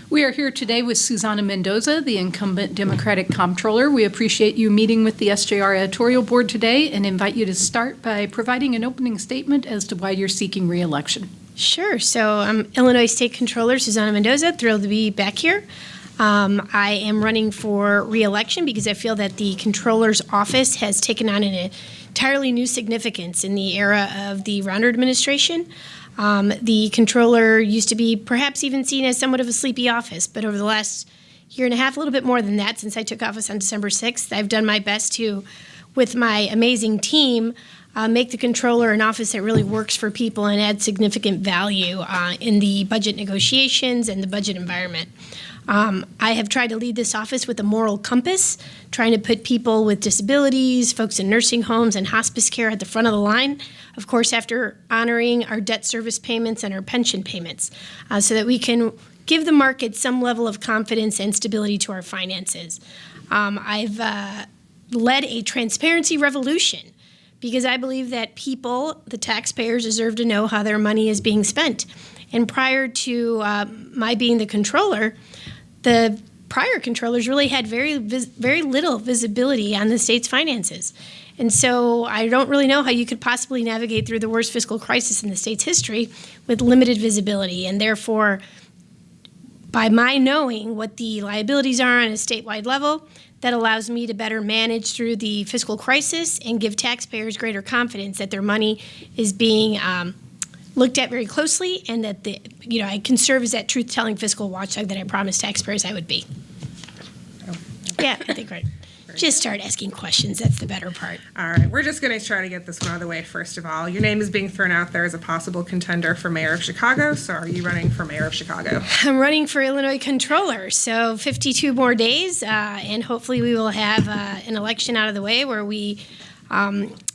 We are here today with Susana Mendoza, the incumbent Democratic Comptroller. We appreciate you meeting with the SJR editorial board today and invite you to start by providing an opening statement as to why you're seeking re-election. Sure. So I'm Illinois State Comptroller Susana Mendoza, thrilled to be back here. I am running for re-election because I feel that the Comptroller's office has taken on an entirely new significance in the era of the Rauner administration. The Comptroller used to be perhaps even seen as somewhat of a sleepy office, but over the last year and a half, a little bit more than that, since I took office on December 6th, I've done my best to, with my amazing team, make the Comptroller an office that really works for people and adds significant value in the budget negotiations and the budget environment. I have tried to lead this office with a moral compass, trying to put people with disabilities, folks in nursing homes, and hospice care at the front of the line, of course, after honoring our debt service payments and our pension payments, so that we can give the market some level of confidence and stability to our finances. I've led a transparency revolution because I believe that people, the taxpayers, deserve to know how their money is being spent. And prior to my being the Comptroller, the prior Comptrollers really had very little visibility on the state's finances. And so I don't really know how you could possibly navigate through the worst fiscal crisis in the state's history with limited visibility. And therefore, by my knowing what the liabilities are on a statewide level, that allows me to better manage through the fiscal crisis and give taxpayers greater confidence that their money is being looked at very closely, and that I can serve as that truth-telling fiscal watchdog that I promised taxpayers I would be. Yeah, I think right. Just start asking questions. That's the better part. All right. We're just going to try to get this one out of the way first of all. Your name is being thrown out there as a possible contender for mayor of Chicago. So are you running for mayor of Chicago? I'm running for Illinois Comptroller. So 52 more days, and hopefully we will have an election out of the way where we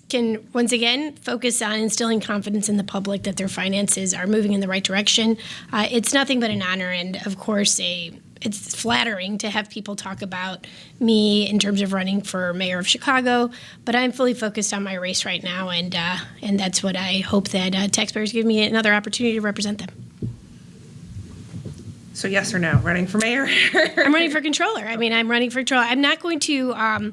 can once again focus on instilling confidence in the public that their finances are moving in the right direction. It's nothing but an honor, and of course it's flattering to have people talk about me in terms of running for mayor of Chicago, but I'm fully focused on my race right now, and that's what I hope that taxpayers give me another opportunity to represent them. So yes or no, running for mayor? I'm running for Comptroller. I'm running for Comptroller. I'm not going to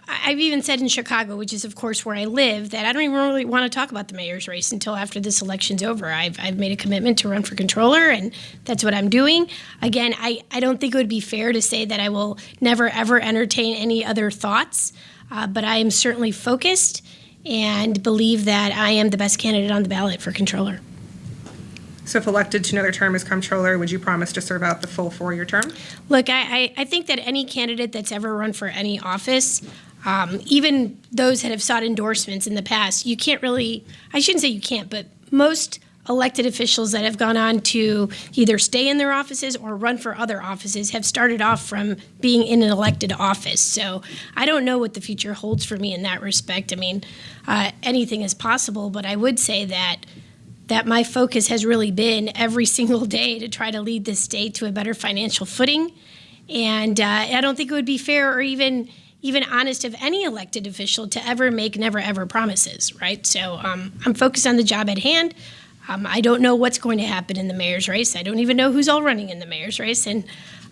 I've even said in Chicago, which is, of course, where I live, that I don't even really want to talk about the mayor's race until after this election's over. I've made a commitment to run for Comptroller, and that's what I'm doing. Again, I don't think it would be fair to say that I will never, ever entertain any other thoughts, but I am certainly focused and believe that I am the best candidate on the ballot for Comptroller. So if elected to another term as Comptroller, would you promise to serve out the full 4-year term? Look, I think that any candidate that's ever run for any office, even those that have sought endorsements in the past, you can't really, I shouldn't say you can't, but most elected officials that have gone on to either stay in their offices or run for other offices have started off from being in an elected office. So I don't know what the future holds for me in that respect. Anything is possible, but I would say that my focus has really been every single day to try to lead this state to a better financial footing. And I don't think it would be fair or even honest of any elected official to ever make never ever promises, right? So I'm focused on the job at hand. I don't know what's going to happen in the mayor's race. I don't even know who's all running in the mayor's race. And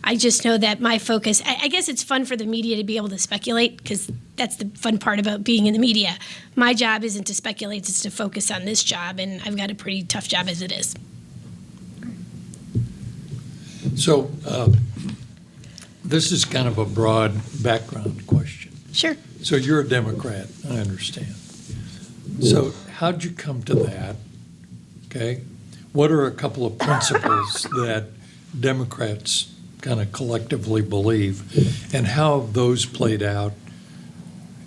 I just know that my focus, I guess it's fun for the media to be able to speculate, because that's the fun part about being in the media. My job isn't to speculate, it's to focus on this job, and I've got a pretty tough job as it is. So this is kind of a broad background question. Sure. So you're a Democrat, I understand. So how'd you come to that? Okay. What are a couple of principles that Democrats kind of collectively believe, and how have those played out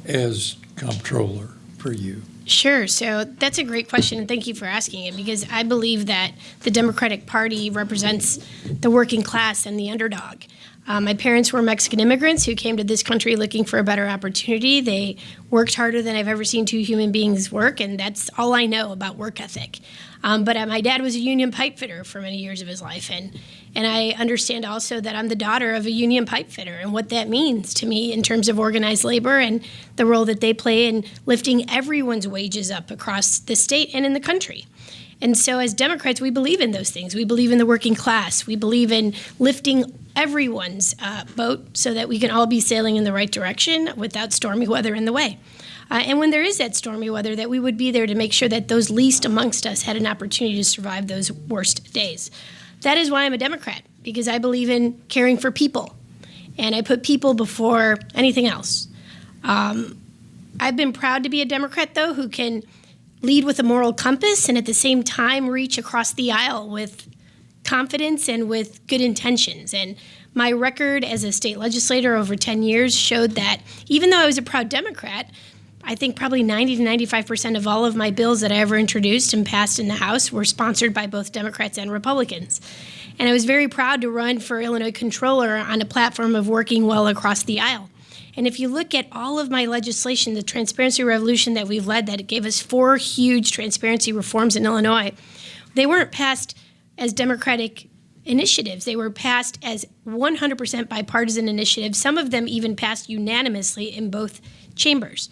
as Comptroller for you? Sure. So that's a great question, and thank you for asking it, because I believe that the Democratic Party represents the working class and the underdog. My parents were Mexican immigrants who came to this country looking for a better opportunity. They worked harder than I've ever seen two human beings work, and that's all I know about work ethic. But my dad was a union pipe fitter for many years of his life, and I understand also that I'm the daughter of a union pipe fitter, and what that means to me in terms of organized labor and the role that they play in lifting everyone's wages up across the state and in the country. And so as Democrats, we believe in those things. We believe in the working class. We believe in lifting everyone's boat so that we can all be sailing in the right direction without stormy weather in the way. And when there is that stormy weather, that we would be there to make sure that those least amongst us had an opportunity to survive those worst days. That is why I'm a Democrat, because I believe in caring for people. And I put people before anything else. I've been proud to be a Democrat, though, who can lead with a moral compass and at the same time reach across the aisle with confidence and with good intentions. And my record as a state legislator over 10 years showed that even though I was a proud Democrat, I think probably 90 to 95% of all of my bills that I ever introduced and passed in the House were sponsored by both Democrats and Republicans. And I was very proud to run for Illinois Comptroller on a platform of working well across the aisle. And if you look at all of my legislation, the transparency revolution that we've led, that it gave us 4 huge transparency reforms in Illinois, they weren't passed as Democratic initiatives. They were passed as 100% bipartisan initiatives. Some of them even passed unanimously in both chambers.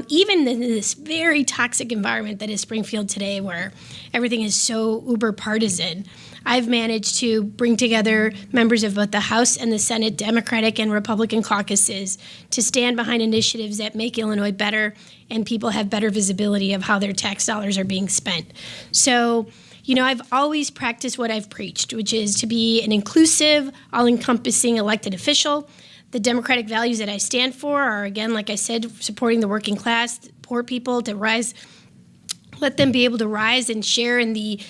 Even in this very toxic environment that is Springfield today, where everything is so uber partisan, I've managed to bring together members of both the House and the Senate, Democratic and Republican caucuses, to stand behind initiatives that make Illinois better and people have better visibility of how their tax dollars are being spent. So, I've always practiced what I've preached, which is to be an inclusive, all-encompassing elected official. The democratic values that I stand for are, again, like I said, supporting the working class, poor people to rise. Let them be able to rise and share in the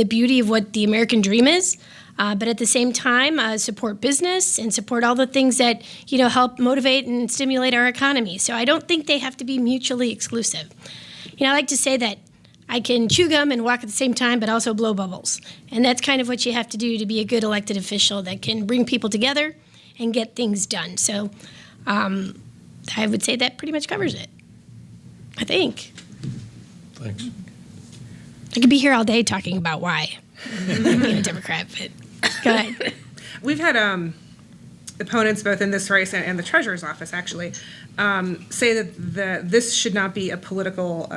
beauty of what the American dream is, but at the same time support business and support all the things that help motivate and stimulate our economy. So I don't think they have to be mutually exclusive. I like to say that I can chew gum and walk at the same time, but also blow bubbles, and that's kind of what you have to do to be a good elected official that can bring people together and get things done. So I would say that pretty much covers it, I think. Thanks. I could be here all day talking about why I'm being a Democrat, but go ahead. We've had opponents both in this race and the treasurer's office actually say that this should not be a political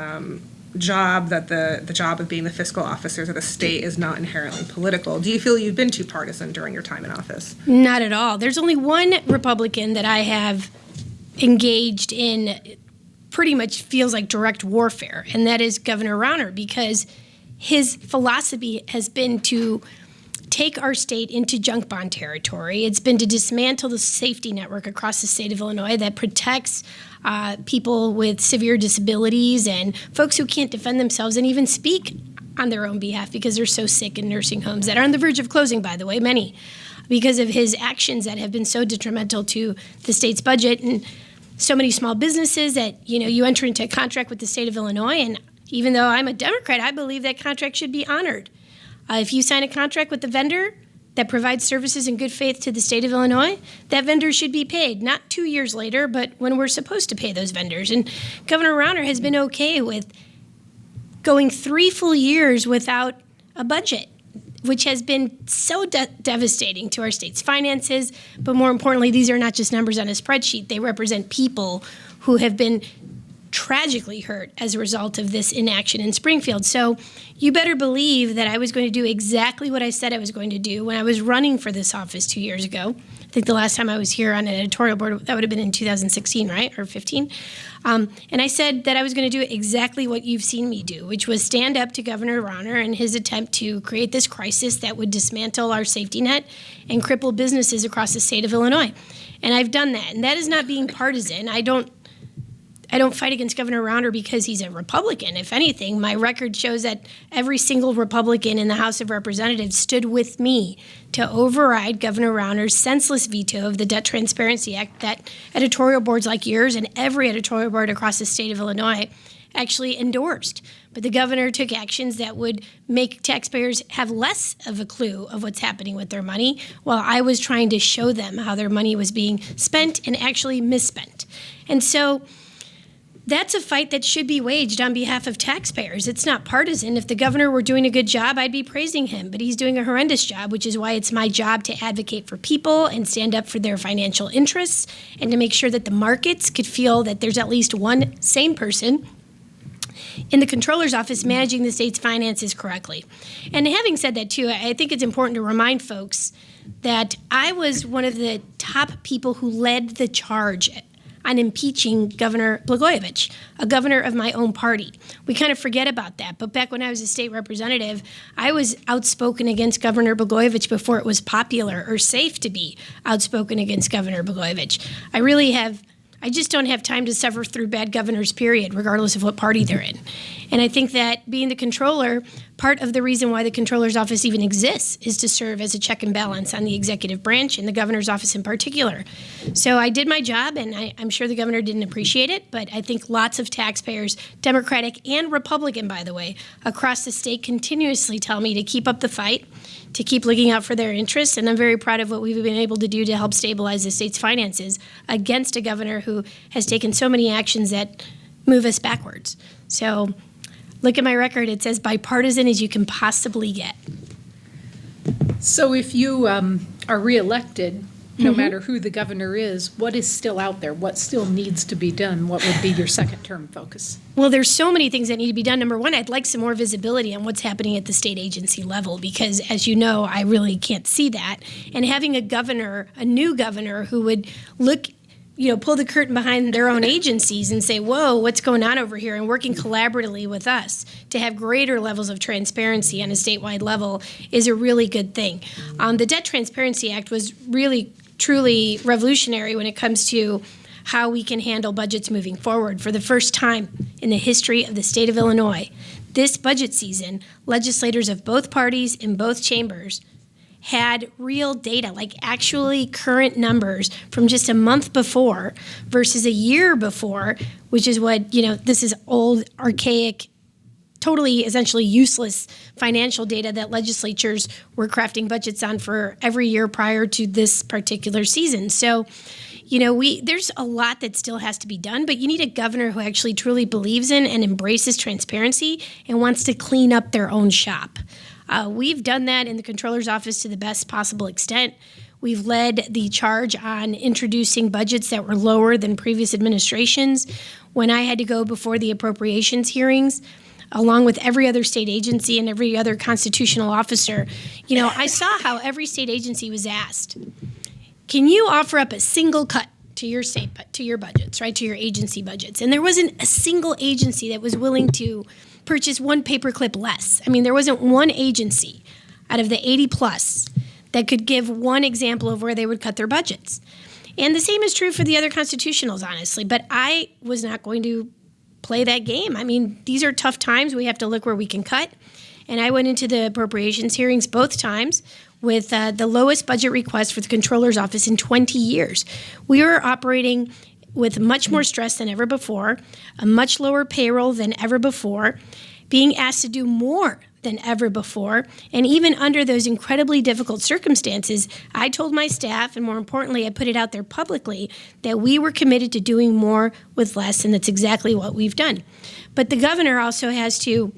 job, that the job of being the fiscal officers of the state is not inherently political. Do you feel you've been too partisan during your time in office? Not at all. There's only one Republican that I have engaged in pretty much feels like direct warfare, and that is Governor Rauner, because his philosophy has been to take our state into junk bond territory. It's been to dismantle the safety network across the state of Illinois that protects people with severe disabilities and folks who can't defend themselves and even speak on their own behalf because they're so sick in nursing homes that are on the verge of closing, by the way, many, because of his actions that have been so detrimental to the state's budget and so many small businesses that, you enter into a contract with the state of Illinois, and even though I'm a Democrat, I believe that contract should be honored. If you sign a contract with a vendor that provides services in good faith to the state of Illinois, that vendor should be paid, not 2 years later, but when we're supposed to pay those vendors. And Governor Rauner has been okay with going 3 full years without a budget, which has been so devastating to our state's finances. But more importantly, these are not just numbers on a spreadsheet. They represent people who have been tragically hurt as a result of this inaction in Springfield. So you better believe that I was going to do exactly what I said I was going to do when I was running for this office 2 years ago. I think the last time I was here on an editorial board, that would have been in 2016, right? Or 15. And I said that I was going to do exactly what you've seen me do, which was stand up to Governor Rauner and his attempt to create this crisis that would dismantle our safety net and cripple businesses across the state of Illinois. And I've done that. And that is not being partisan. I don't fight against Governor Rauner because he's a Republican. If anything, my record shows that every single Republican in the House of Representatives stood with me to override Governor Rauner's senseless veto of the Debt Transparency Act that editorial boards like yours and every editorial board across the state of Illinois actually endorsed. But the governor took actions that would make taxpayers have less of a clue of what's happening with their money, while I was trying to show them how their money was being spent and actually misspent. And so that's a fight that should be waged on behalf of taxpayers. It's not partisan. If the governor were doing a good job, I'd be praising him, but he's doing a horrendous job, which is why it's my job to advocate for people and stand up for their financial interests and to make sure that the markets could feel that there's at least one sane person in the Comptroller's office managing the state's finances correctly. And having said that, too, I think it's important to remind folks that I was one of the top people who led the charge on impeaching Governor Blagojevich, a governor of my own party. We kind of forget about that, but back when I was a state representative, I was outspoken against Governor Blagojevich before it was popular or safe to be outspoken against Governor Blagojevich. I just don't have time to suffer through bad governors, period, regardless of what party they're in. And I think that being the Comptroller, part of the reason why the Comptroller's office even exists is to serve as a check and balance on the executive branch and the governor's office in particular. So I did my job, and I'm sure the governor didn't appreciate it, but I think lots of taxpayers, Democratic and Republican, by the way, across the state continuously tell me to keep up the fight, to keep looking out for their interests, and I'm very proud of what we've been able to do to help stabilize the state's finances against a governor who has taken so many actions that move us backwards. So look at my record. It's as bipartisan as you can possibly get. So if you are reelected, no matter who the governor is, what is still out there? What still needs to be done? What would be your second term focus? Well, there's so many things that need to be done. Number one, I'd like some more visibility on what's happening at the state agency level because, as you know, I really can't see that. And having a new governor who would look, pull the curtain behind their own agencies and say, whoa, what's going on over here, and working collaboratively with us to have greater levels of transparency on a statewide level is a really good thing. The Debt Transparency Act was really, truly revolutionary when it comes to how we can handle budgets moving forward. For the first time in the history of the state of Illinois, this budget season, legislators of both parties in both chambers had real data, like actually current numbers from just a month before versus a year before, which is what, this is old, archaic, totally essentially useless financial data that legislatures were crafting budgets on for every year prior to this particular season. So, there's a lot that still has to be done, but you need a governor who actually truly believes in and embraces transparency and wants to clean up their own shop. We've done that in the Comptroller's office to the best possible extent. We've led the charge on introducing budgets that were lower than previous administrations. When I had to go before the appropriations hearings, along with every other state agency and every other constitutional officer, I saw how every state agency was asked, can you offer up a single cut to your state, to your budgets, right, to your agency budgets? And there wasn't a single agency that was willing to purchase one paperclip less. I mean, there wasn't one agency out of the 80 plus that could give one example of where they would cut their budgets. And the same is true for the other constitutionals, honestly. But I was not going to play that game. I mean, these are tough times. We have to look where we can cut. And I went into the appropriations hearings both times with the lowest budget request for the Comptroller's office in 20 years. We were operating with much more stress than ever before, a much lower payroll than ever before, being asked to do more than ever before. And even under those incredibly difficult circumstances, I told my staff, and more importantly, I put it out there publicly, that we were committed to doing more with less, and that's exactly what we've done. But the governor also has to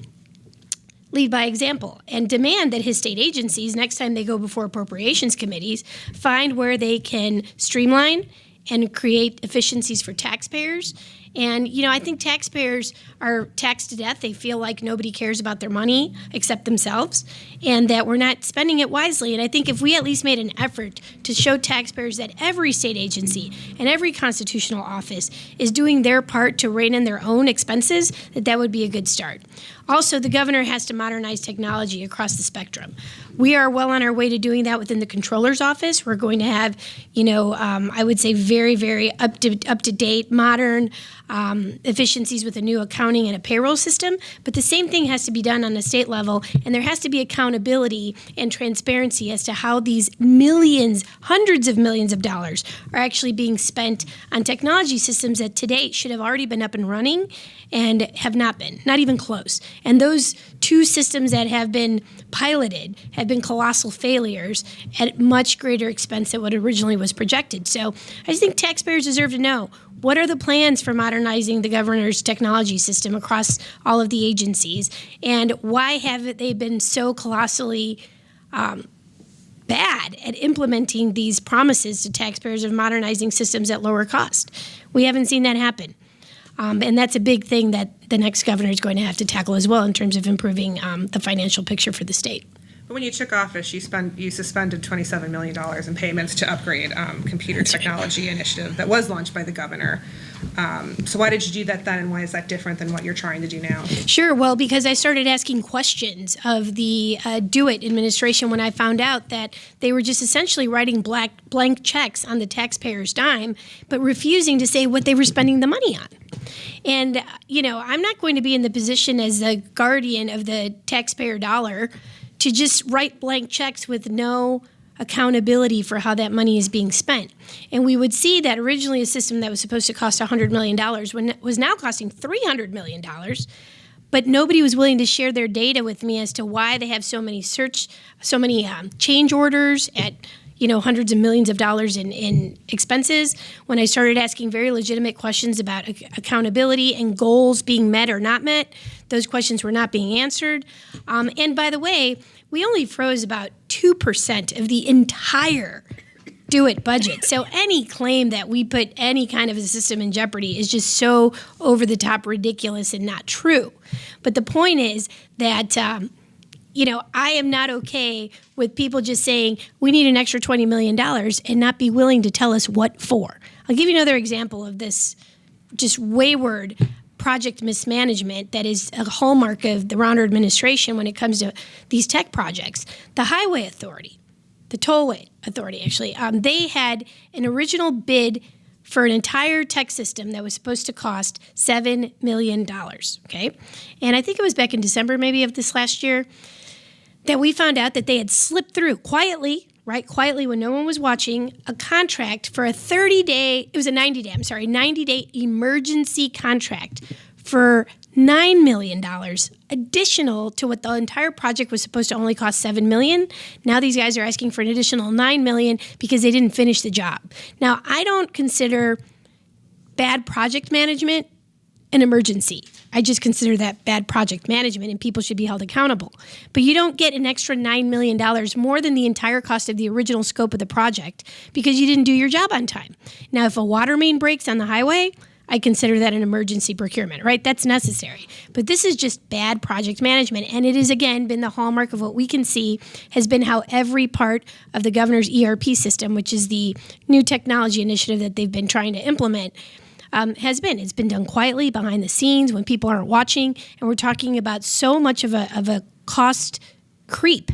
lead by example and demand that his state agencies, next time they go before appropriations committees, find where they can streamline and create efficiencies for taxpayers. And, I think taxpayers are taxed to death. They feel like nobody cares about their money except themselves and that we're not spending it wisely. And I think if we at least made an effort to show taxpayers that every state agency and every constitutional office is doing their part to rein in their own expenses, that would be a good start. Also, the governor has to modernize technology across the spectrum. We are well on our way to doing that within the Comptroller's office. We're going to have, I would say very, very up-to-date, modern efficiencies with a new accounting and a payroll system. But the same thing has to be done on a state level, and there has to be accountability and transparency as to how these millions, hundreds of millions of dollars are actually being spent on technology systems that today should have already been up and running and have not been, not even close. And those two systems that have been piloted have been colossal failures at much greater expense than what originally was projected. So I just think taxpayers deserve to know, what are the plans for modernizing the governor's technology system across all of the agencies? And why have they been so colossally bad at implementing these promises to taxpayers of modernizing systems at lower cost? We haven't seen that happen. And that's a big thing that the next governor is going to have to tackle as well in terms of improving the financial picture for the state. But when you took office, you suspended $27 million in payments to upgrade computer technology initiative that was launched by the governor. So why did you do that then, and why is that different than what you're trying to do now? Sure. Well, because I started asking questions of the Do It administration when I found out that they were just essentially writing blank checks on the taxpayer's dime, but refusing to say what they were spending the money on. And, I'm not going to be in the position as the guardian of the taxpayer dollar to just write blank checks with no accountability for how that money is being spent. And we would see that originally a system that was supposed to cost $100 million was now costing $300 million, but nobody was willing to share their data with me as to why they have so many change orders at hundreds of millions of dollars in expenses. When I started asking very legitimate questions about accountability and goals being met or not met, those questions were not being answered. And by the way, we only froze about 2% of the entire Do It budget. So any claim that we put any kind of a system in jeopardy is just so over the top ridiculous and not true. But the point is that I am not okay with people just saying we need an extra $20 million and not be willing to tell us what for. I'll give you another example of this just wayward project mismanagement that is a hallmark of the Rauner administration when it comes to these tech projects. The Highway Authority, the Tollway Authority, actually, they had an original bid for an entire tech system that was supposed to cost $7 million, okay? And I think it was back in December maybe of this last year that we found out that they had slipped through quietly when no one was watching, a contract for a 90-day emergency contract for $9 million, additional to what the entire project was supposed to only cost $7 million. Now these guys are asking for an additional $9 million because they didn't finish the job. Now, I don't consider bad project management an emergency. I just consider that bad project management, and people should be held accountable. But you don't get an extra $9 million, more than the entire cost of the original scope of the project, because you didn't do your job on time. Now, if a water main breaks on the highway, I consider that an emergency procurement, right? That's necessary. But this is just bad project management, and it has, again, been the hallmark of what we can see has been how every part of the governor's ERP system, which is the new technology initiative that they've been trying to implement, has been. It's been done quietly behind the scenes when people aren't watching, and we're talking about so much of a cost creep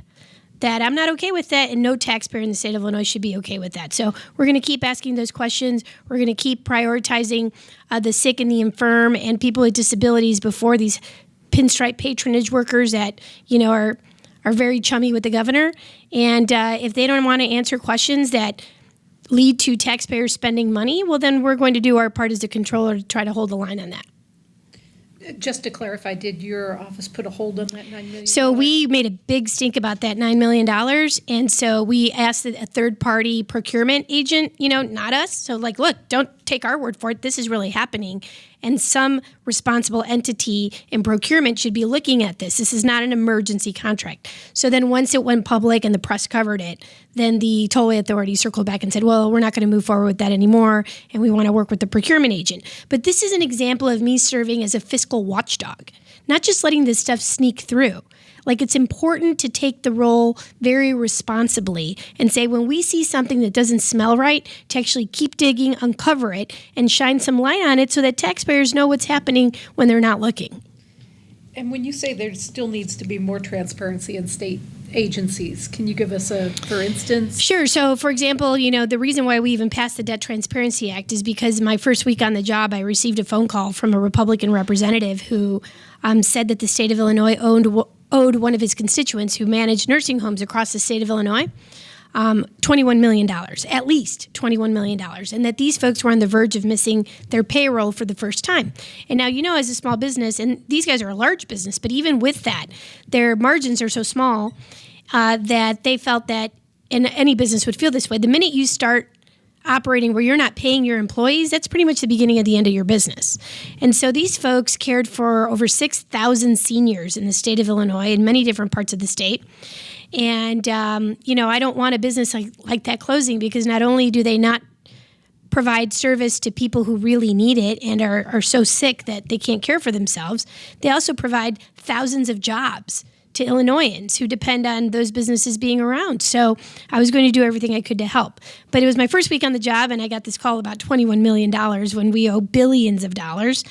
that I'm not okay with that, and no taxpayer in the state of Illinois should be okay with that. So we're going to keep asking those questions. We're going to keep prioritizing the sick and the infirm and people with disabilities before these pinstripe patronage workers that are very chummy with the governor. And if they don't want to answer questions that lead to taxpayers spending money, well, then we're going to do our part as the controller to try to hold the line on that. Just to clarify, did your office put a hold on that $9 million? So we made a big stink about that $9 million. And so we asked a third-party procurement agent, not us. So look, don't take our word for it. This is really happening. And some responsible entity in procurement should be looking at this. This is not an emergency contract. So then once it went public and the press covered it, then the Tollway Authority circled back and said, well, we're not going to move forward with that anymore, and we want to work with the procurement agent. But this is an example of me serving as a fiscal watchdog, not just letting this stuff sneak through. It's important to take the role very responsibly and say when we see something that doesn't smell right, to actually keep digging, uncover it, and shine some light on it so that taxpayers know what's happening when they're not looking. And when you say there still needs to be more transparency in state agencies, can you give us for instance? Sure. So, for example, the reason why we even passed the Debt Transparency Act is because my first week on the job, I received a phone call from a Republican representative who said that the state of Illinois owed one of his constituents who managed nursing homes across the state of Illinois $21 million, at least $21 million, and that these folks were on the verge of missing their payroll for the first time. And now, as a small business, and these guys are a large business, but even with that, their margins are so small that they felt that, and any business would feel this way, the minute you start operating where you're not paying your employees, that's pretty much the beginning of the end of your business. And so these folks cared for over 6,000 seniors in the state of Illinois in many different parts of the state. And, I don't want a business like that closing, because not only do they not provide service to people who really need it and are so sick that they can't care for themselves. They also provide thousands of jobs to Illinoisans who depend on those businesses being around. So I was going to do everything I could to help. But it was my first week on the job, and I got this call about $21 million when we owe billions of dollars.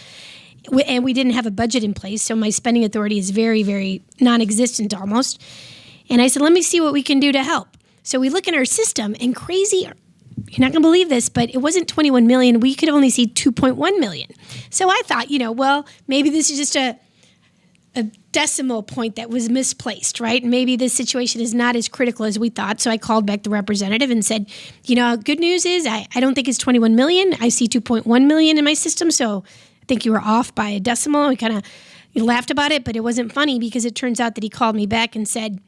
And we didn't have a budget in place, so my spending authority is very, very non-existent almost. And I said, let me see what we can do to help. So we look in our system, and crazy, you're not going to believe this, but it wasn't 21 million. We could only see 2.1 million. So I thought, well, maybe this is just a decimal point that was misplaced, right? Maybe this situation is not as critical as we thought. So I called back the representative and said, good news is I don't think it's 21 million. I see 2.1 million in my system. So I think you were off by a decimal. We kind of laughed about it, but it wasn't funny because it turns out that he called me back and said,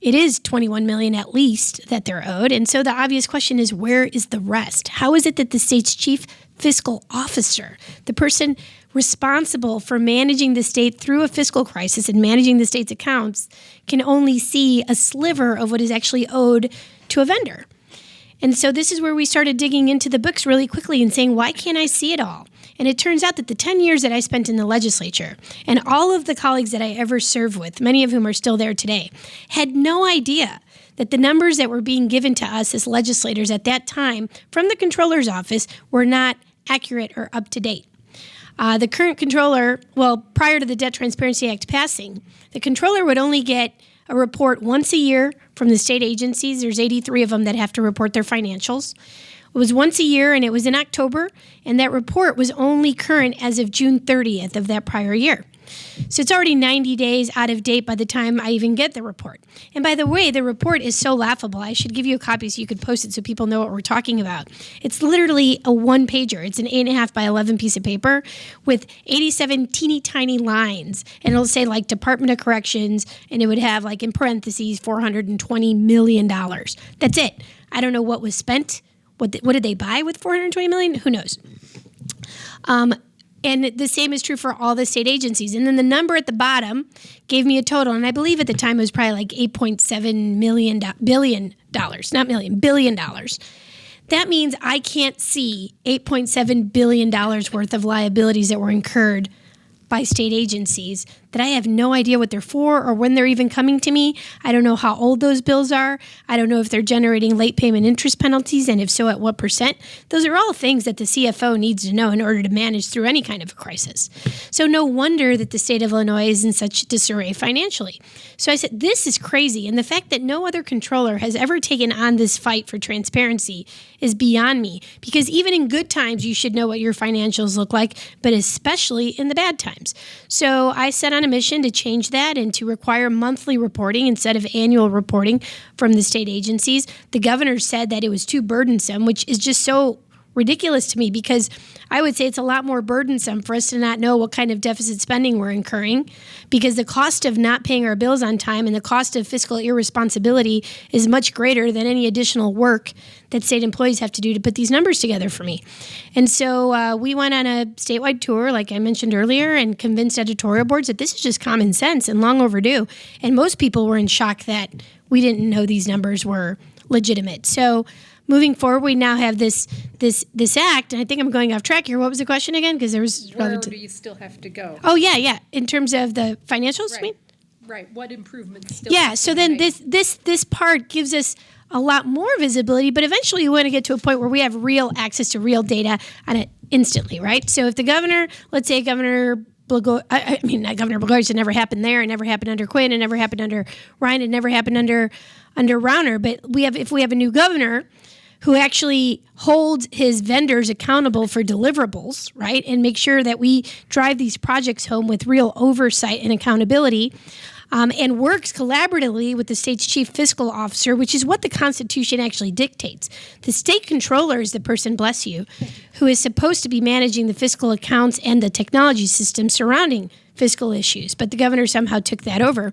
it is 21 million at least that they're owed. And so the obvious question is, where is the rest? How is it that the state's chief fiscal officer, the person responsible for managing the state through a fiscal crisis and managing the state's accounts, can only see a sliver of what is actually owed to a vendor? And so this is where we started digging into the books really quickly and saying, why can't I see it all? And it turns out that the 10 years that I spent in the legislature and all of the colleagues that I ever served with, many of whom are still there today, had no idea that the numbers that were being given to us as legislators at that time from the Comptroller's office were not accurate or up to date. The current Comptroller, prior to the Debt Transparency Act passing, the Comptroller would only get a report once a year from the state agencies. There's 83 of them that have to report their financials. It was once a year, and it was in October, and that report was only current as of June 30th of that prior year. So it's already 90 days out of date by the time I even get the report. And by the way, the report is so laughable. I should give you a copy so you could post it so people know what we're talking about. It's literally a one-pager. It's an 8.5 by 11 piece of paper with 87 teeny tiny lines. And it'll say like Department of Corrections, and it would have like in parentheses $420 million. That's it. I don't know what was spent. What did they buy with $420 million? Who knows? And the same is true for all the state agencies. And then the number at the bottom gave me a total. And I believe at the time it was probably like $8.7 billion. That means I can't see $8.7 billion worth of liabilities that were incurred by state agencies that I have no idea what they're for or when they're even coming to me. I don't know how old those bills are. I don't know if they're generating late payment interest penalties, and if so, at what percent. Those are all things that the CFO needs to know in order to manage through any kind of a crisis. So no wonder that the state of Illinois is in such disarray financially. So I said, this is crazy. And the fact that no other controller has ever taken on this fight for transparency is beyond me, because even in good times, you should know what your financials look like, but especially in the bad times. So I set on a mission to change that and to require monthly reporting instead of annual reporting from the state agencies. The governor said that it was too burdensome, which is just so ridiculous to me, because I would say it's a lot more burdensome for us to not know what kind of deficit spending we're incurring, because the cost of not paying our bills on time and the cost of fiscal irresponsibility is much greater than any additional work that state employees have to do to put these numbers together for me. And so we went on a statewide tour, like I mentioned earlier, and convinced editorial boards that this is just common sense and long overdue. And most people were in shock that we didn't know these numbers were legitimate. So moving forward, we now have this act, and I think I'm going off track here. What was the question again? Because there was Where do you still have to go? Oh yeah. In terms of the financials, Right. you mean? Right. What improvements still? Yeah. have So to be then made? this part gives us a lot more visibility, but eventually we want to get to a point where we have real access to real data on it instantly, right? So if the governor, let's say Governor not Governor Blagojevich, it never happened there. It never happened under Quinn. It never happened under Ryan. It never happened under Rauner. But if we have a new governor who actually holds his vendors accountable for deliverables, right, and make sure that we drive these projects home with real oversight and accountability, and works collaboratively with the state's chief fiscal officer, which is what the Constitution actually dictates. The state controller is the person, bless you, who is supposed to be managing the fiscal accounts and the technology system surrounding fiscal issues, but the governor somehow took that over.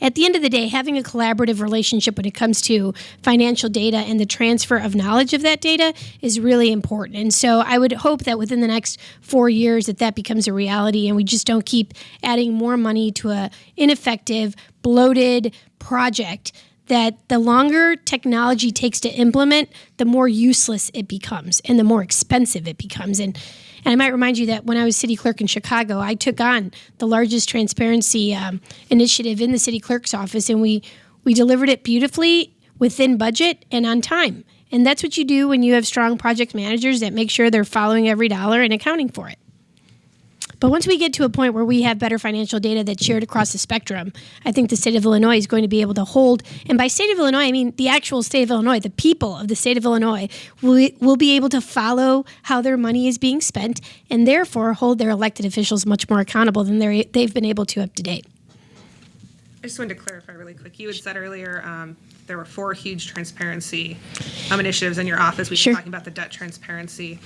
At the end of the day, having a collaborative relationship when it comes to financial data and the transfer of knowledge of that data is really important. And so I would hope that within the next 4 years that becomes a reality, and we just don't keep adding more money to a ineffective, bloated project that the longer technology takes to implement, the more useless it becomes and the more expensive it becomes. And I might remind you that when I was city clerk in Chicago, I took on the largest transparency initiative in the city clerk's office, and we delivered it beautifully within budget and on time. And that's what you do when you have strong project managers that make sure they're following every dollar and accounting for it. But once we get to a point where we have better financial data that's shared across the spectrum, I think the state of Illinois is going to be able to hold, and by state of Illinois, I mean the actual state of Illinois, the people of the state of Illinois will be able to follow how their money is being spent and therefore hold their elected officials much more accountable than they've been able to up to date. I just wanted to clarify really quick. You had said earlier there were 4 huge transparency initiatives in your office. We Sure. were talking about the Debt Transparency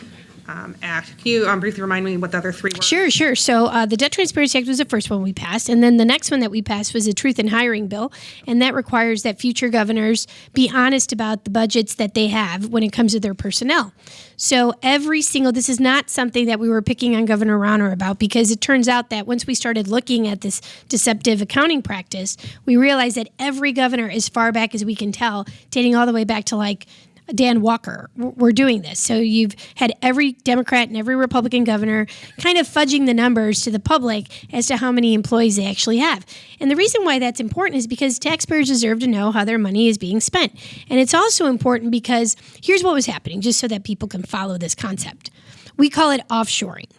Act. Can you briefly remind me what the other 3 were? Sure. So the Debt Transparency Act was the first one we passed, and then the next one that we passed was the Truth in Hiring Bill, and that requires that future governors be honest about the budgets that they have when it comes to their personnel. So this is not something that we were picking on Governor Rauner about, because it turns out that once we started looking at this deceptive accounting practice, we realized that every governor, as far back as we can tell, dating all the way back to like Dan Walker, we're doing this. So you've had every Democrat and every Republican governor kind of fudging the numbers to the public as to how many employees they actually have. And the reason why that's important is because taxpayers deserve to know how their money is being spent. And it's also important because here's what was happening, just so that people can follow this concept. We call it offshoring.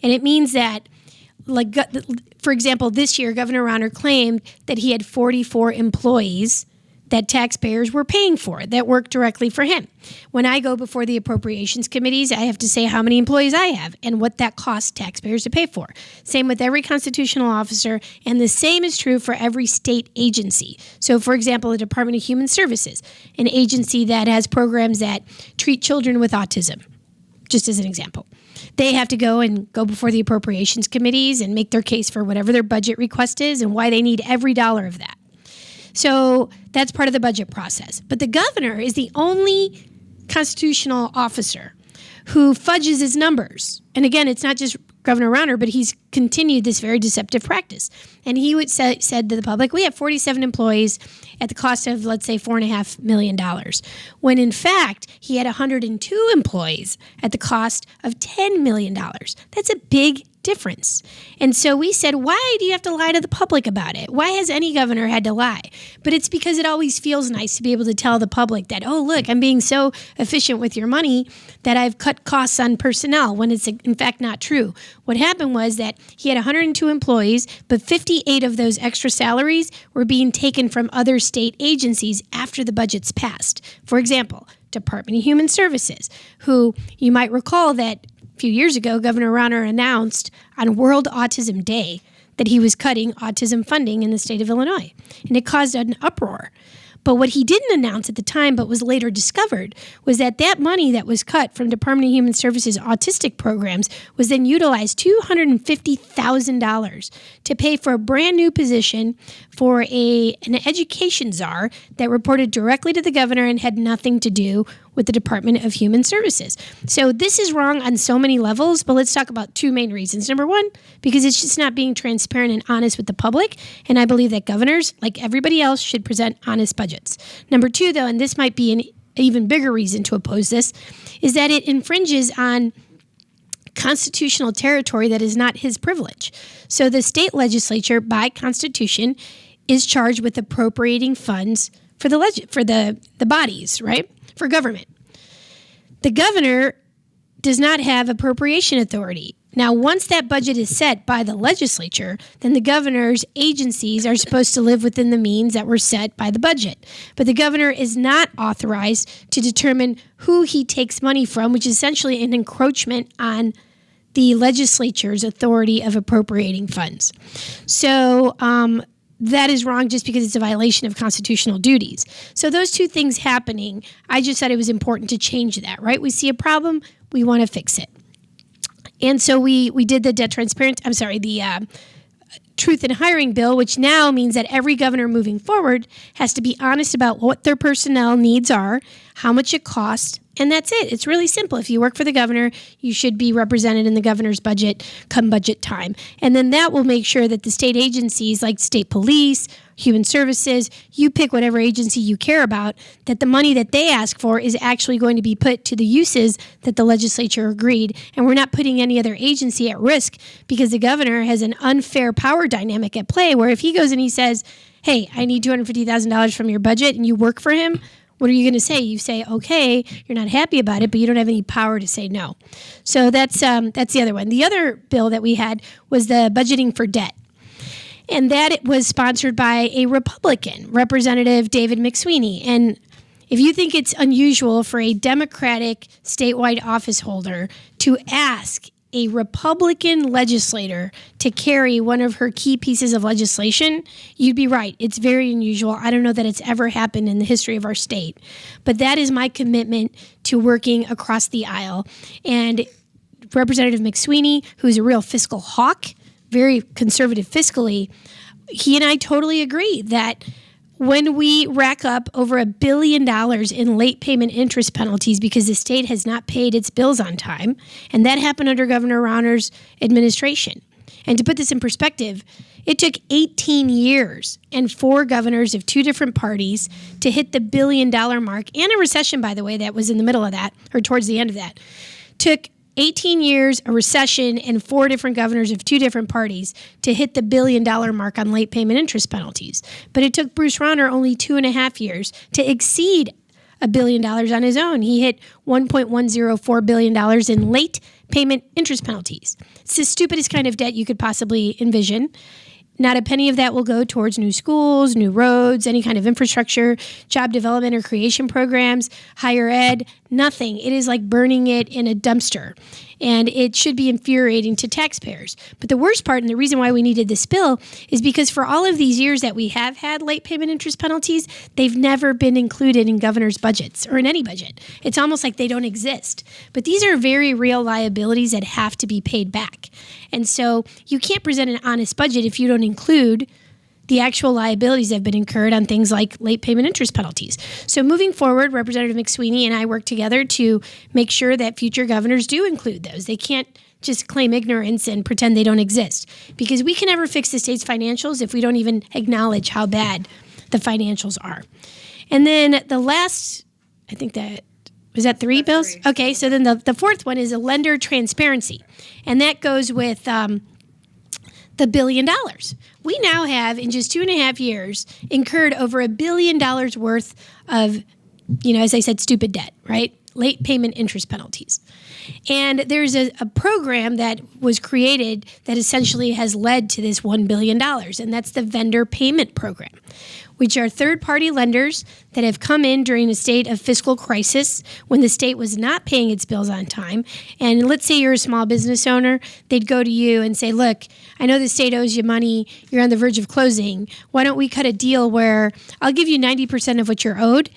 And it means that, like, for example, this year, Governor Rauner claimed that he had 44 employees that taxpayers were paying for that work directly for him. When I go before the appropriations committees, I have to say how many employees I have and what that costs taxpayers to pay for. Same with every constitutional officer, and the same is true for every state agency. So, for example, the Department of Human Services, an agency that has programs that treat children with autism, just as an example. They have to go before the appropriations committees and make their case for whatever their budget request is and why they need every dollar of that. So that's part of the budget process. But the governor is the only constitutional officer who fudges his numbers. And again, it's not just Governor Rauner, but he's continued this very deceptive practice. And he said to the public, we have 47 employees at the cost of, let's say, $4.5 million, when in fact he had 102 employees at the cost of $10 million. That's a big difference. And so we said, why do you have to lie to the public about it? Why has any governor had to lie? But it's because it always feels nice to be able to tell the public that, oh, look, I'm being so efficient with your money that I've cut costs on personnel, when it's in fact not true. What happened was that he had 102 employees, but 58 of those extra salaries were being taken from other state agencies after the budget's passed. For example, Department of Human Services, who you might recall that a few years ago, Governor Rauner announced on World Autism Day that he was cutting autism funding in the state of Illinois, and it caused an uproar. But what he didn't announce at the time, but was later discovered, was that money that was cut from Department of Human Services autistic programs was then utilized $250,000 to pay for a brand new position for an education czar that reported directly to the governor and had nothing to do with the Department of Human Services. So this is wrong on so many levels, but let's talk about 2 main reasons. Number 1, because it's just not being transparent and honest with the public, and I believe that governors, like everybody else, should present honest budgets. Number 2, though, and this might be an even bigger reason to oppose this, is that it infringes on constitutional territory that is not his privilege. So the state legislature, by Constitution, is charged with appropriating funds for the bodies, right? For government. The governor does not have appropriation authority. Now, once that budget is set by the legislature, then the governor's agencies are supposed to live within the means that were set by the budget. But the governor is not authorized to determine who he takes money from, which is essentially an encroachment on the legislature's authority of appropriating funds. So, that is wrong just because it's a violation of constitutional duties. So those 2 things happening, I just thought it was important to change that, right? We see a problem, we want to fix it. And so we did the Truth in Hiring Bill, which now means that every governor moving forward has to be honest about what their personnel needs are, how much it costs, and that's it. It's really simple. If you work for the governor, you should be represented in the governor's budget come budget time. And then that will make sure that the state agencies like state police, Human Services, you pick whatever agency you care about, that the money that they ask for is actually going to be put to the uses that the legislature agreed. And we're not putting any other agency at risk because the governor has an unfair power dynamic at play where if he goes and he says, hey, I need $250,000 from your budget and you work for him, what are you going to say? You say, okay, you're not happy about it, but you don't have any power to say no. So that's the other one. The other bill that we had was the budgeting for debt. And that it was sponsored by a Republican, Representative David McSweeney. And if you think it's unusual for a Democratic statewide office holder to ask a Republican legislator to carry one of her key pieces of legislation, you'd be right. It's very unusual. I don't know that it's ever happened in the history of our state. But that is my commitment to working across the aisle. And Representative McSweeney, who's a real fiscal hawk, very conservative fiscally, he and I totally agree that when we rack up over $1 billion in late payment interest penalties because the state has not paid its bills on time, and that happened under Governor Rauner's administration. And to put this in perspective, it took 18 years and 4 governors of 2 different parties to hit the $1 billion mark, and a recession, by the way, that was in the middle of that, or towards the end of that. Took 18 years, a recession, and 4 different governors of 2 different parties to hit the $1 billion mark on late payment interest penalties. But it took Bruce Rauner only 2.5 years to exceed $1 billion on his own. He hit $1.104 billion in late payment interest penalties. It's the stupidest kind of debt you could possibly envision. Not a penny of that will go towards new schools, new roads, any kind of infrastructure, job development or creation programs, higher ed, nothing. It is like burning it in a dumpster. And it should be infuriating to taxpayers. But the worst part, and the reason why we needed this bill, is because for all of these years that we have had late payment interest penalties, they've never been included in governors' budgets or in any budget. It's almost like they don't exist. But these are very real liabilities that have to be paid back. And so you can't present an honest budget if you don't include the actual liabilities that have been incurred on things like late payment interest penalties. So moving forward, Representative McSweeney and I work together to make sure that future governors do include those. They can't just claim ignorance and pretend they don't exist, because we can never fix the state's financials if we don't even acknowledge how bad the financials are. And then the last, I think that, was that 3 bills? 3. Okay, so then the fourth one is a lender transparency. And that goes with the $1 billion. We now have, in just 2.5 years, incurred over $1 billion worth of, as I said, stupid debt, right? Late payment interest penalties. And there's a program that was created that essentially has led to this $1 billion, and that's the vendor payment program, which are third-party lenders that have come in during a state of fiscal crisis when the state was not paying its bills on time. And let's say you're a small business owner, they'd go to you and say, look, I know the state owes you money, you're on the verge of closing. Why don't we cut a deal where I'll give you 90% of what you're owed,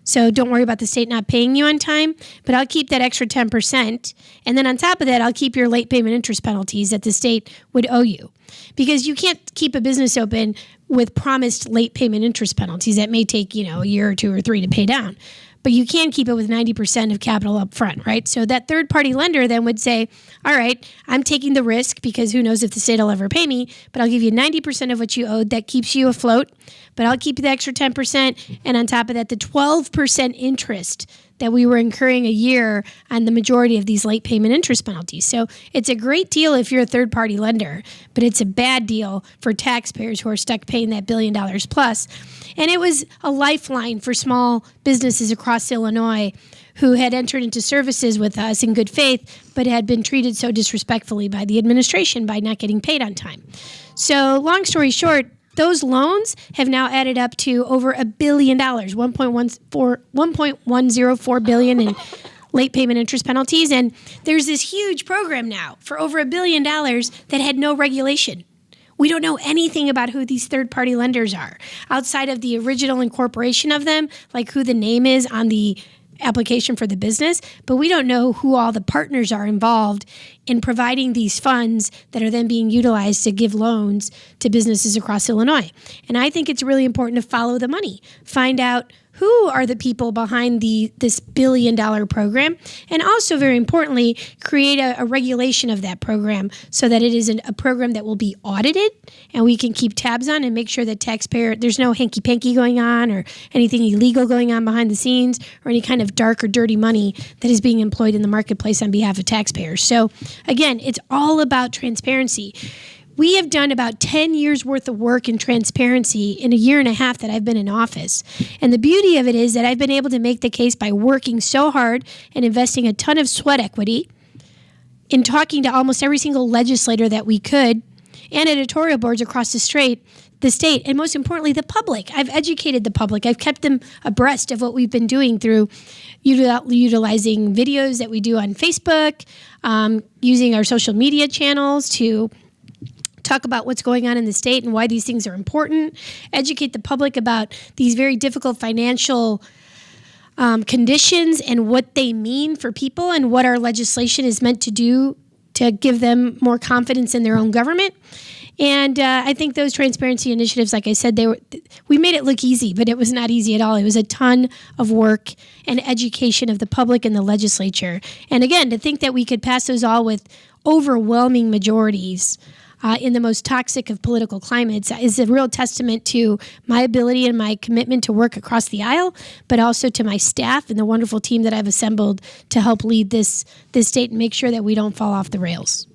so don't worry about the state not paying you on time, but I'll keep that extra 10%. And then on top of that, I'll keep your late payment interest penalties that the state would owe you. Because you can't keep a business open with promised late payment interest penalties that may take, a year or 2 or 3 to pay down. But you can keep it with 90% of capital up front, right? So that third-party lender then would say, all right, I'm taking the risk because who knows if the state will ever pay me, but I'll give you 90% of what you owed. That keeps you afloat, but I'll keep you the extra 10%. And on top of that, the 12% interest that we were incurring a year on the majority of these late payment interest penalties. So it's a great deal if you're a third-party lender, but it's a bad deal for taxpayers who are stuck paying that $1 billion plus. And it was a lifeline for small businesses across Illinois who had entered into services with us in good faith, but had been treated so disrespectfully by the administration by not getting paid on time. So long story short, those loans have now added up to over $1 billion, $1.104 billion in late payment interest penalties. And there's this huge program now for over $1 billion that had no regulation. We don't know anything about who these third-party lenders are outside of the original incorporation of them, like who the name is on the application for the business, but we don't know who all the partners are involved in providing these funds that are then being utilized to give loans to businesses across Illinois. And I think it's really important to follow the money, find out who are the people behind this billion-dollar program, and also, very importantly, create a regulation of that program so that it is a program that will be audited and we can keep tabs on and make sure that there's no hanky-panky going on or anything illegal going on behind the scenes or any kind of dark or dirty money that is being employed in the marketplace on behalf of taxpayers. So again, it's all about transparency. We have done about 10 years worth of work in transparency in a year and a half that I've been in office. And the beauty of it is that I've been able to make the case by working so hard and investing a ton of sweat equity in talking to almost every single legislator that we could and editorial boards across the state, and most importantly, the public. I've educated the public. I've kept them abreast of what we've been doing through utilizing videos that we do on Facebook, using our social media channels to talk about what's going on in the state and why these things are important, educate the public about these very difficult financial conditions and what they mean for people and what our legislation is meant to do to give them more confidence in their own government. And I think those transparency initiatives, like I said, we made it look easy, but it was not easy at all. It was a ton of work and education of the public and the legislature. And again, to think that we could pass those all with overwhelming majorities in the most toxic of political climates is a real testament to my ability and my commitment to work across the aisle, but also to my staff and the wonderful team that I've assembled to help lead this state and make sure that we don't fall off the rails.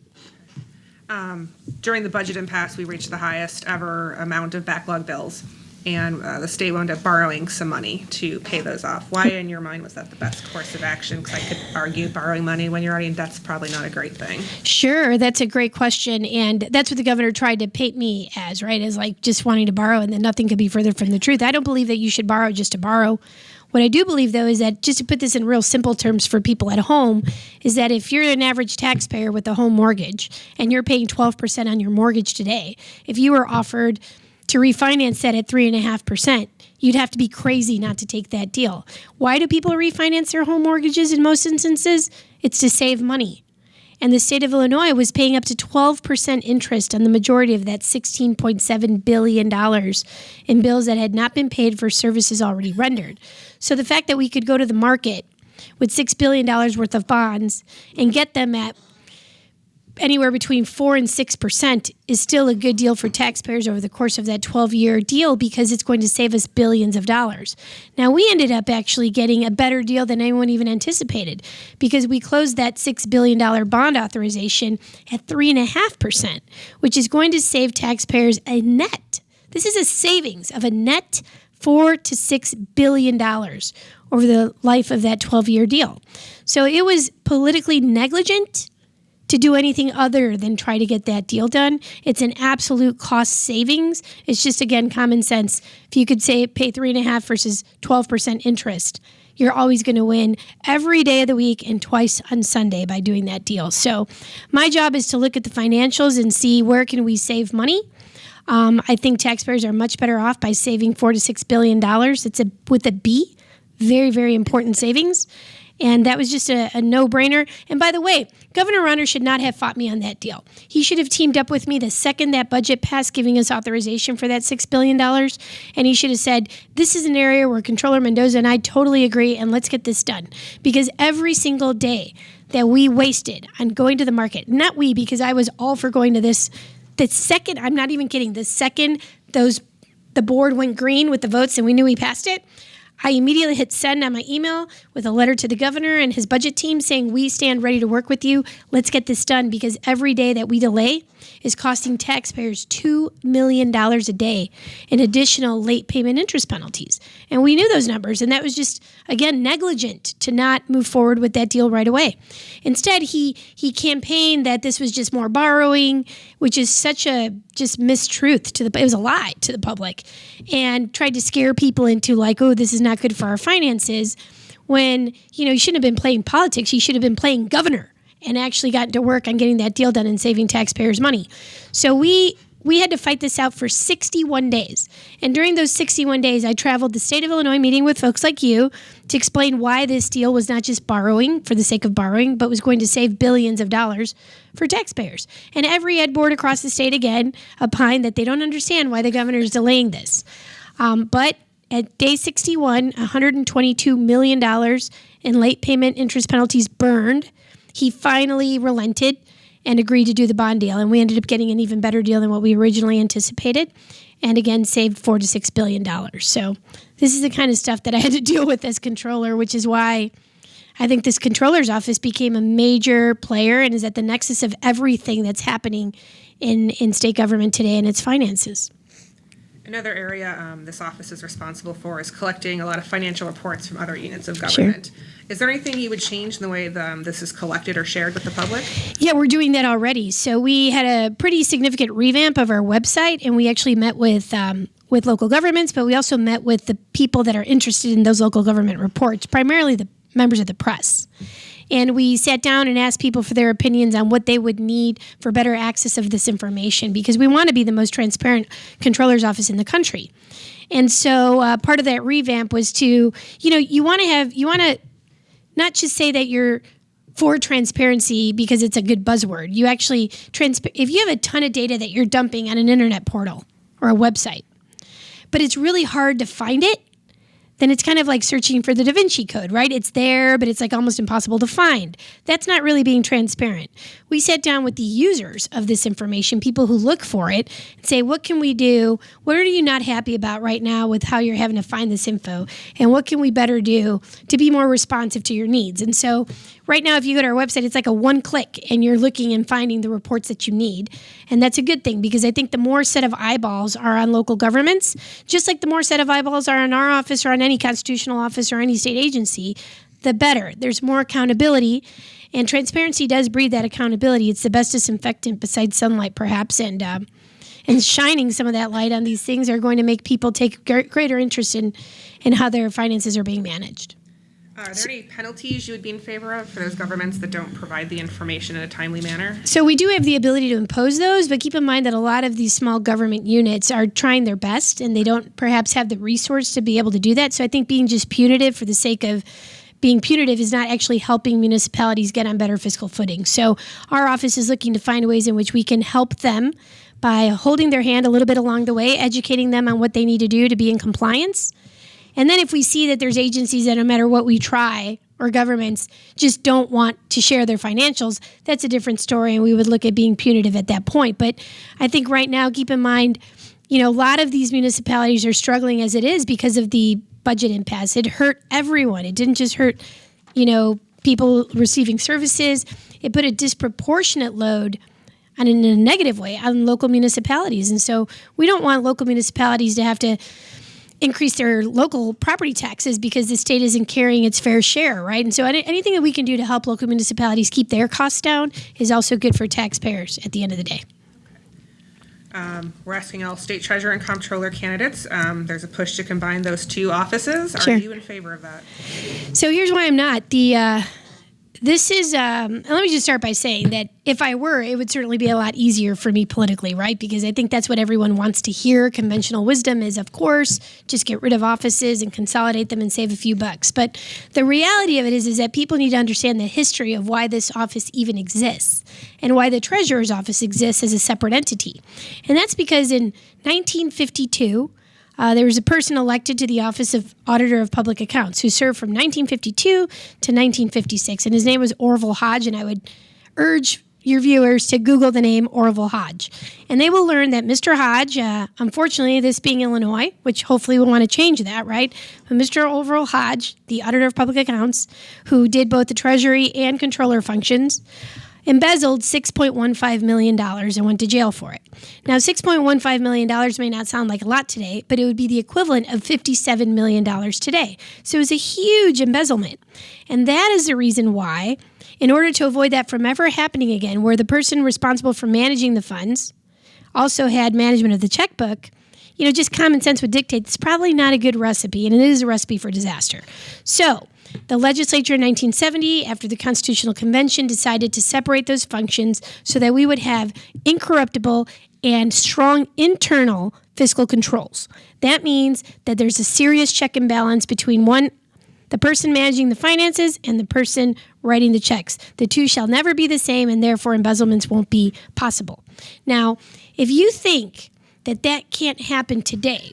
During the budget impasse, we reached the highest ever amount of backlog bills, and the state wound up borrowing some money to pay those off. Why, in your mind, was that the best course of action? Because I could argue borrowing money when you're already in debt's probably not a great thing. Sure, that's a great question, and that's what the governor tried to paint me as, right, as like just wanting to borrow, and then nothing could be further from the truth. I don't believe that you should borrow just to borrow. What I do believe, though, is that just to put this in real simple terms for people at home, is that if you're an average taxpayer with a home mortgage and you're paying 12% on your mortgage today, if you were offered to refinance that at 3.5%, you'd have to be crazy not to take that deal. Why do people refinance their home mortgages in most instances? It's to save money. And the state of Illinois was paying up to 12% interest on the majority of that $16.7 billion in bills that had not been paid for services already rendered. So the fact that we could go to the market with $6 billion worth of bonds and get them at anywhere between 4 and 6% is still a good deal for taxpayers over the course of that 12-year deal because it's going to save us billions of dollars. Now, we ended up actually getting a better deal than anyone even anticipated because we closed that $6 billion bond authorization at 3.5%, which is going to save taxpayers a net. This is a savings of a net $4 to $6 billion over the life of that 12-year deal. So it was politically negligent to do anything other than try to get that deal done. It's an absolute cost savings. It's just, again, common sense. If you could say pay 3.5% versus 12% interest, you're always going to win every day of the week and twice on Sunday by doing that deal. So my job is to look at the financials and see where can we save money. I think taxpayers are much better off by saving $4 to $6 billion. It's with a B, very, very important savings. And that was just a no-brainer. And by the way, Governor Rauner should not have fought me on that deal. He should have teamed up with me the second that budget passed, giving us authorization for that $6 billion. And he should have said, this is an area where Comptroller Mendoza and I totally agree, and let's get this done. Because every single day that we wasted on going to the market, not we, because I was all for going to this, the second, I'm not even kidding, the second the board went green with the votes and we knew we passed it, I immediately hit send on my email with a letter to the governor and his budget team saying, we stand ready to work with you. Let's get this done because every day that we delay is costing taxpayers $2 million a day in additional late payment interest penalties. And we knew those numbers, and that was just, again, negligent to not move forward with that deal right away. Instead, he campaigned that this was just more borrowing, which is such a just mistruth it was a lie to the public, and tried to scare people into like, oh, this is not good for our finances, when, you shouldn't have been playing politics. You should have been playing governor and actually gotten to work on getting that deal done and saving taxpayers money. So we had to fight this out for 61 days. And during those 61 days, I traveled the state of Illinois meeting with folks like you to explain why this deal was not just borrowing for the sake of borrowing, but was going to save billions of dollars for taxpayers. And every ed board across the state, again, opined that they don't understand why the governor is delaying this. But at day 61, $122 million in late payment interest penalties burned. He finally relented and agreed to do the bond deal. And we ended up getting an even better deal than what we originally anticipated. And again, saved $4 to $6 billion. So this is the kind of stuff that I had to deal with as controller, which is why I think this controller's office became a major player and is at the nexus of everything that's happening in state government today and its finances. Another area this office is responsible for is collecting a lot of financial reports from other units of government. Sure. Is there anything you would change in the way this is collected or shared with the public? Yeah, we're doing that already. So we had a pretty significant revamp of our website, and we actually met with local governments, but we also met with the people that are interested in those local government reports, primarily the members of the press. And we sat down and asked people for their opinions on what they would need for better access of this information, because we want to be the most transparent controller's office in the country. And so part of that revamp was to, you want to not just say that you're for transparency because it's a good buzzword. You actually, if you have a ton of data that you're dumping on an internet portal or a website, but it's really hard to find it, then it's kind of like searching for the Da Vinci Code, right? It's there, but it's like almost impossible to find. That's not really being transparent. We sat down with the users of this information, people who look for it, and say, what can we do? What are you not happy about right now with how you're having to find this info? And what can we better do to be more responsive to your needs? And so right now, if you go to our website, it's like a one click and you're looking and finding the reports that you need. And that's a good thing, because I think the more set of eyeballs are on local governments, just like the more set of eyeballs are on our office or on any constitutional office or any state agency, the better. There's more accountability, and transparency does breed that accountability. It's the best disinfectant besides sunlight, perhaps, and shining some of that light on these things are going to make people take greater interest in how their finances are being managed. Are there any penalties you would be in favor of for those governments that don't provide the information in a timely manner? So we do have the ability to impose those, but keep in mind that a lot of these small government units are trying their best, and they don't perhaps have the resource to be able to do that. So I think being just punitive for the sake of being punitive is not actually helping municipalities get on better fiscal footing. So our office is looking to find ways in which we can help them by holding their hand a little bit along the way, educating them on what they need to do to be in compliance. And then if we see that there's agencies that no matter what we try, or governments just don't want to share their financials, that's a different story, and we would look at being punitive at that point. But I think right now, keep in mind, a lot of these municipalities are struggling as it is because of the budget impasse. It hurt everyone. It didn't just hurt, people receiving services. It put a disproportionate load in a negative way on local municipalities. And so we don't want local municipalities to have to increase their local property taxes because the state isn't carrying its fair share, right? And so anything that we can do to help local municipalities keep their costs down is also good for taxpayers at the end of the day. We're asking all state treasurer and comptroller candidates. There's a push to combine those two offices. Sure. Are you in favor of that? So here's why I'm not. This is, let me just start by saying that if I were, it would certainly be a lot easier for me politically, right? Because I think that's what everyone wants to hear. Conventional wisdom is, of course, just get rid of offices and consolidate them and save a few bucks. But the reality of it is that people need to understand the history of why this office even exists and why the treasurer's office exists as a separate entity. And that's because in 1952, there was a person elected to the office of Auditor of Public Accounts who served from 1952 to 1956, and his name was Orville Hodge, and I would urge your viewers to Google the name Orville Hodge. And they will learn that Mr. Hodge, unfortunately, this being Illinois, which hopefully we'll want to change that, right? But Mr. Orville Hodge, the Auditor of Public Accounts, who did both the Treasury and Comptroller functions, embezzled $6.15 million and went to jail for it. Now, $6.15 million may not sound like a lot today, but it would be the equivalent of $57 million today. So it was a huge embezzlement. And that is the reason why, in order to avoid that from ever happening again, where the person responsible for managing the funds also had management of the checkbook, just common sense would dictate it's probably not a good recipe, and it is a recipe for disaster. So the legislature in 1970, after the Constitutional Convention, decided to separate those functions so that we would have incorruptible and strong internal fiscal controls. That means that there's a serious check and balance between the person managing the finances and the person writing the checks. The two shall never be the same, and therefore embezzlements won't be possible. Now, if you think that can't happen today,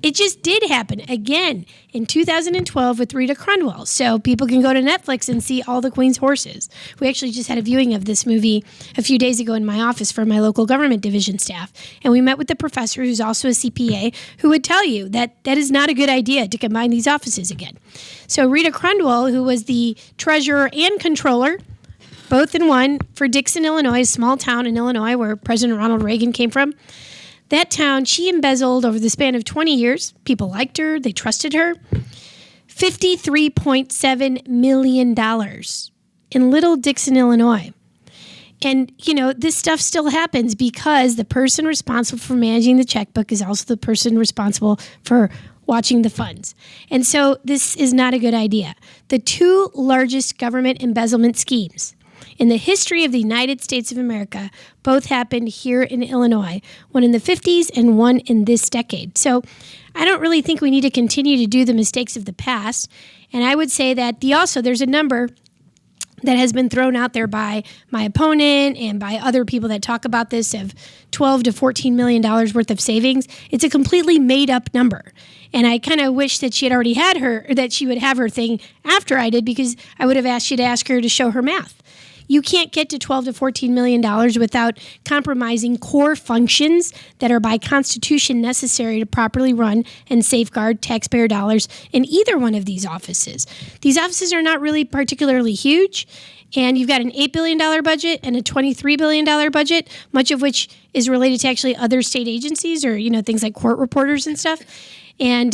It just did happen again in 2012 with Rita Cromwell. So people can go to Netflix and see All the Queen's Horses. We actually just had a viewing of this movie a few days ago in my office for my local government division staff. And we met with the professor, who's also a CPA, who would tell you that that is not a good idea to combine these offices again. So Rita Cromwell, who was the treasurer and controller, both in one, for Dixon, Illinois, a small town in Illinois where President Ronald Reagan came from, that town, she embezzled over the span of 20 years. People liked her. They trusted her. $53.7 million in Little Dixon, Illinois. And, this stuff still happens because the person responsible for managing the checkbook is also the person responsible for watching the funds. And so this is not a good idea. The two largest government embezzlement schemes in the history of the United States of America both happened here in Illinois, one in the 50s and one in this decade. So I don't really think we need to continue to do the mistakes of the past. And I would say that there's a number that has been thrown out there by my opponent and by other people that talk about this of $12 to $14 million worth of savings. It's a completely made up number. And I kind of wish that she would have her thing after I did, because I would have asked you to ask her to show her math. You can't get to $12 to $14 million without compromising core functions that are by Constitution necessary to properly run and safeguard taxpayer dollars in either one of these offices. These offices are not really particularly huge, and you've got an $8 billion budget and a $23 billion budget, much of which is related to actually other state agencies or, things like court reporters and stuff. And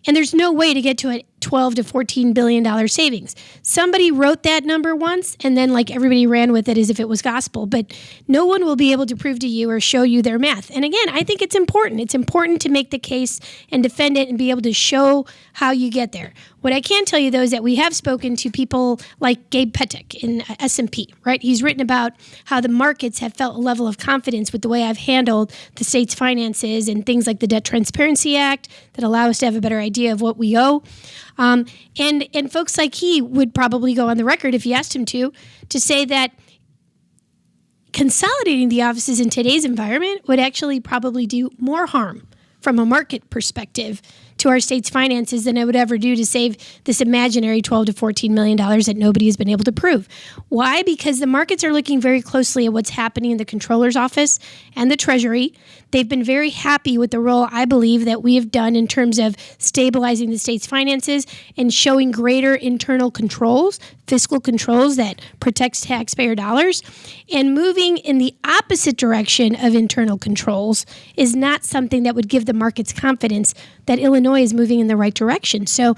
there's no way to get to a $12 to $14 billion savings. Somebody wrote that number once, and then everybody ran with it as if it was gospel. But no one will be able to prove to you or show you their math. And again, I think it's important. It's important to make the case and defend it and be able to show how you get there. What I can tell you, though, is that we have spoken to people like Gabe Petek in S&P, right? He's written about how the markets have felt a level of confidence with the way I've handled the state's finances and things like the Debt Transparency Act that allow us to have a better idea of what we owe. And folks like he would probably go on the record, if you asked him to say that consolidating the offices in today's environment would actually probably do more harm from a market perspective to our state's finances than it would ever do to save this imaginary $12 to $14 million that nobody has been able to prove. Why? Because the markets are looking very closely at what's happening in the Comptroller's office and the Treasury. They've been very happy with the role, I believe, that we have done in terms of stabilizing the state's finances and showing greater internal controls, fiscal controls that protects taxpayer dollars. And moving in the opposite direction of internal controls is not something that would give the markets confidence that Illinois is moving in the right direction. So,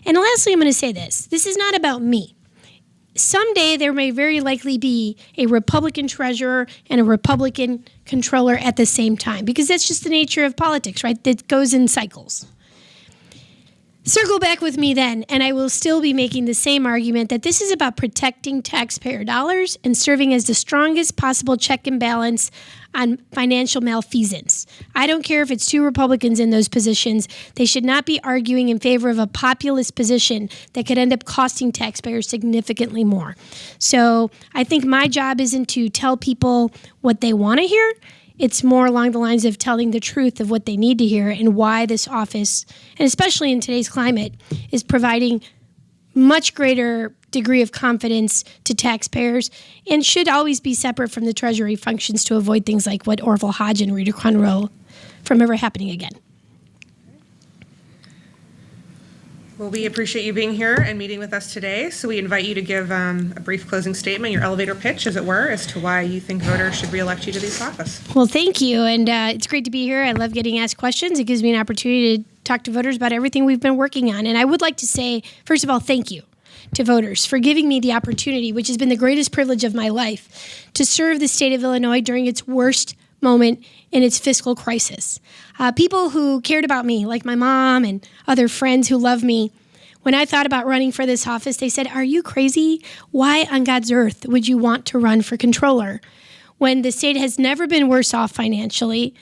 and lastly, I'm going to say this. This is not about me. Someday there may very likely be a Republican treasurer and a Republican controller at the same time, because that's just the nature of politics, right? That goes in cycles. Circle back with me then, and I will still be making the same argument that this is about protecting taxpayer dollars and serving as the strongest possible check and balance on financial malfeasance. I don't care if it's two Republicans in those positions. They should not be arguing in favor of a populist position that could end up costing taxpayers significantly more. So I think my job isn't to tell people what they want to hear. It's more along the lines of telling the truth of what they need to hear and why this office, and especially in today's climate, is providing much greater degree of confidence to taxpayers and should always be separate from the Treasury functions to avoid things like what Orville Hodge and Rita Cromwell from ever happening again. Well, we appreciate you being here and meeting with us today. So we invite you to give a brief closing statement, your elevator pitch, as it were, as to why you think voters should reelect you to this office. Well, thank you. And it's great to be here. I love getting asked questions. It gives me an opportunity to talk to voters about everything we've been working on. And I would like to say, first of all, thank you to voters for giving me the opportunity, which has been the greatest privilege of my life, to serve the state of Illinois during its worst moment in its fiscal crisis. People who cared about me, like my mom and other friends who love me, when I thought about running for this office, they said, "Are you crazy? Why on God's earth would you want to run for controller when the state has never been worse off financially?"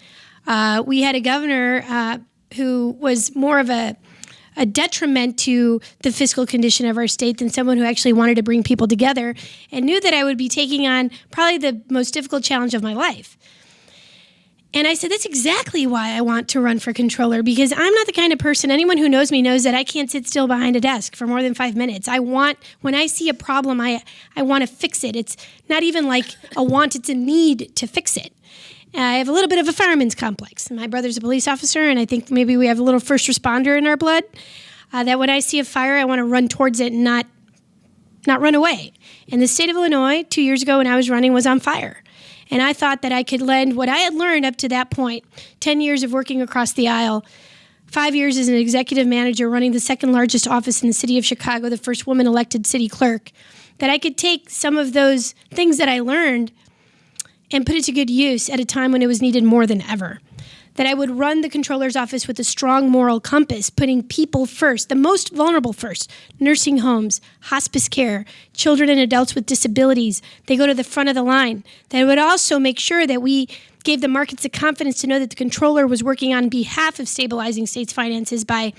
We had a governor who was more of a detriment to the fiscal condition of our state than someone who actually wanted to bring people together and knew that I would be taking on probably the most difficult challenge of my life. And I said, that's exactly why I want to run for controller, because I'm not the kind of person, anyone who knows me knows that I can't sit still behind a desk for more than 5 minutes. When I see a problem, I want to fix it. It's not even like a want, it's a need to fix it. I have a little bit of a fireman's complex. My brother's a police officer, and I think maybe we have a little first responder in our blood, that when I see a fire, I want to run towards it and not run away. And the state of Illinois, 2 years ago when I was running, was on fire. And I thought that I could lend what I had learned up to that point, 10 years of working across the aisle, 5 years as an executive manager running the second largest office in the city of Chicago, the first woman elected city clerk, that I could take some of those things that I learned and put it to good use at a time when it was needed more than ever. That I would run the controller's office with a strong moral compass, putting people first, the most vulnerable first, nursing homes, hospice care, children and adults with disabilities. They go to the front of the line. That I would also make sure that we gave the markets the confidence to know that the controller was working on behalf of stabilizing states' finances by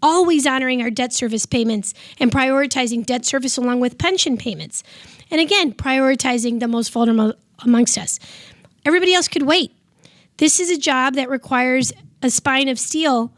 always honoring our debt service payments and prioritizing debt service along with pension payments. And again, prioritizing the most vulnerable amongst us. Everybody else could wait. This is a job that requires a spine of steel,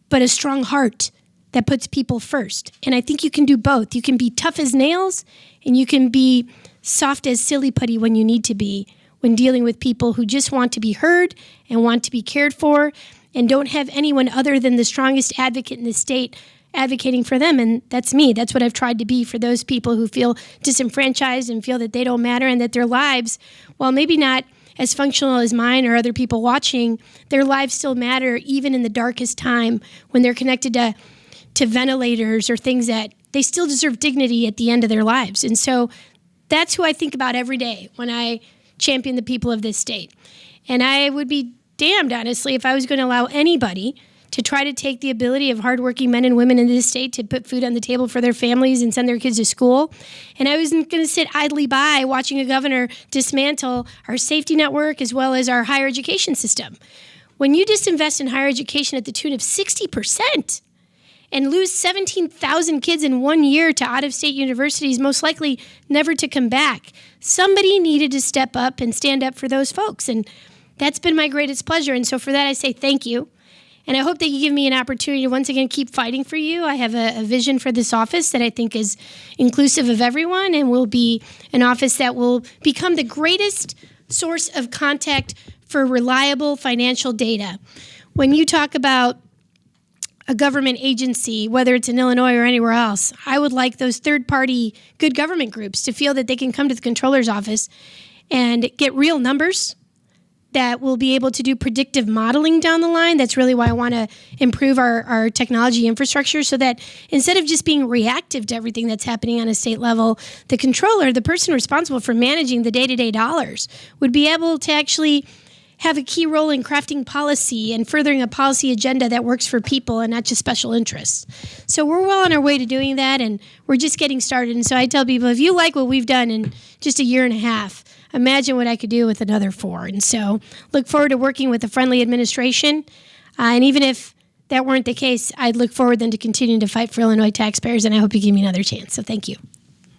but a strong heart that puts people first. And I think you can do both. You can be tough as nails, and you can be soft as silly putty when you need to be, when dealing with people who just want to be heard and want to be cared for and don't have anyone other than the strongest advocate in the state advocating for them. And that's me. That's what I've tried to be for those people who feel disenfranchised and feel that they don't matter and that their lives, while maybe not as functional as mine or other people watching, their lives still matter even in the darkest time when they're connected to ventilators or things that they still deserve dignity at the end of their lives. And so that's who I think about every day when I champion the people of this state. And I would be damned, honestly, if I was going to allow anybody to try to take the ability of hardworking men and women in this state to put food on the table for their families and send their kids to school. And I wasn't going to sit idly by watching a governor dismantle our safety network as well as our higher education system. When you disinvest in higher education at the tune of 60% and lose 17,000 kids in 1 year to out-of-state universities, most likely never to come back, somebody needed to step up and stand up for those folks. And that's been my greatest pleasure. And so for that, I say thank you. And I hope that you give me an opportunity to once again keep fighting for you. I have a vision for this office that I think is inclusive of everyone and will be an office that will become the greatest source of contact for reliable financial data. When you talk about a government agency, whether it's in Illinois or anywhere else, I would like those third-party good government groups to feel that they can come to the controller's office and get real numbers that will be able to do predictive modeling down the line. That's really why I want to improve our technology infrastructure so that instead of just being reactive to everything that's happening on a state level, the controller, the person responsible for managing the day-to-day dollars, would be able to actually have a key role in crafting policy and furthering a policy agenda that works for people and not just special interests. So we're well on our way to doing that, and we're just getting started. And so I tell people, if you like what we've done in just a year and a half, imagine what I could do with another 4. And so look forward to working with a friendly administration. And even if that weren't the case, I'd look forward then to continuing to fight for Illinois taxpayers, and I hope you give me another chance. So thank you.